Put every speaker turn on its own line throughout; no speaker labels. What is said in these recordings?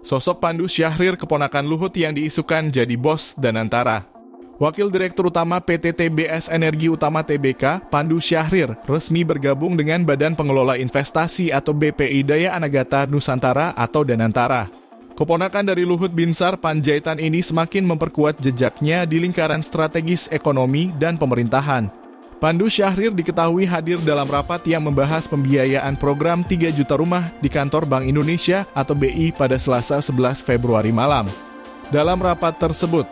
Sosok Pandu Syahrir, keponakan Luhut yang diisukan jadi bos Danantara. Wakil Direktur Utama PT TBS Energi Utama Tbk, Pandu Syahrir, resmi bergabung dengan Badan Pengelola Investasi atau BPI Daya Anagata Nusantara atau Danantara. Keponakan dari Luhut Binsar Panjaitan ini semakin memperkuat jejaknya di lingkaran strategis ekonomi dan pemerintahan. Pandu Syahrir diketahui hadir dalam rapat yang membahas pembiayaan program 3 juta rumah di kantor Bank Indonesia atau BI pada Selasa 11 Februari malam. Dalam rapat tersebut,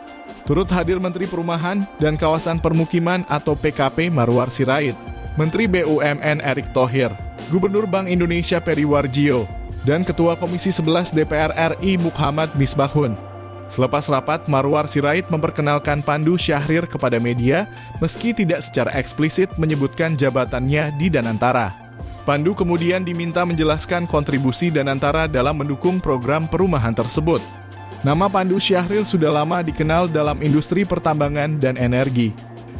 turut hadir Menteri Perumahan dan Kawasan Permukiman atau PKP Marwar Sirait, Menteri BUMN Erick Thohir, Gubernur Bank Indonesia Peri Warjio, dan Ketua Komisi 11 DPR RI Muhammad Misbahun. Selepas rapat, Marwar Sirait memperkenalkan Pandu Syahrir kepada media meski tidak secara eksplisit menyebutkan jabatannya di Danantara. Pandu kemudian diminta menjelaskan kontribusi Danantara dalam mendukung program perumahan tersebut. Nama Pandu Syahrir sudah lama dikenal dalam industri pertambangan dan energi.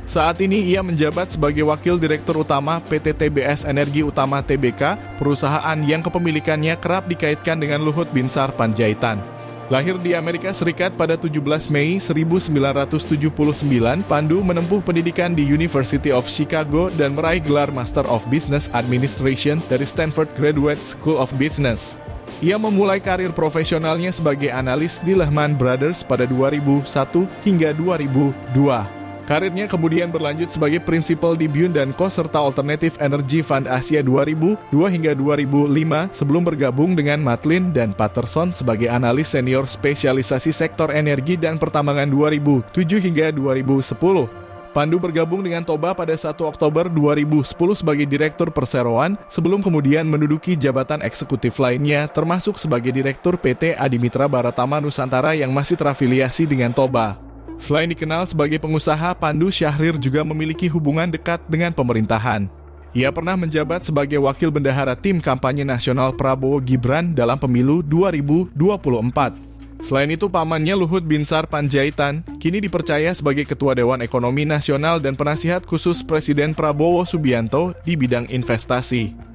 Saat ini ia menjabat sebagai Wakil Direktur Utama PT TBS Energi Utama Tbk, perusahaan yang kepemilikannya kerap dikaitkan dengan Luhut Binsar Panjaitan. Lahir di Amerika Serikat pada 17 Mei 1979, Pandu menempuh pendidikan di University of Chicago dan meraih gelar Master of Business Administration dari Stanford Graduate School of Business. Ia memulai karir profesionalnya sebagai analis di Lehman Brothers pada 2001 hingga 2002. Karirnya kemudian berlanjut sebagai prinsipal di Bune dan Co serta Alternative Energy Fund Asia 2002 hingga 2005 sebelum bergabung dengan Matlin dan Patterson sebagai analis senior spesialisasi sektor energi dan pertambangan 2007 hingga 2010. Pandu bergabung dengan Toba pada 1 Oktober 2010 sebagai Direktur Perseroan sebelum kemudian menduduki jabatan eksekutif lainnya termasuk sebagai Direktur PT Adimitra Baratama Nusantara yang masih terafiliasi dengan Toba. Selain dikenal sebagai pengusaha, Pandu Syahrir juga memiliki hubungan dekat dengan pemerintahan. Ia pernah menjabat sebagai Wakil Bendahara Tim Kampanye Nasional Prabowo Gibran dalam pemilu 2024. Selain itu, pamannya Luhut Binsar Panjaitan kini dipercaya sebagai Ketua Dewan Ekonomi Nasional dan penasihat khusus Presiden Prabowo Subianto di bidang investasi.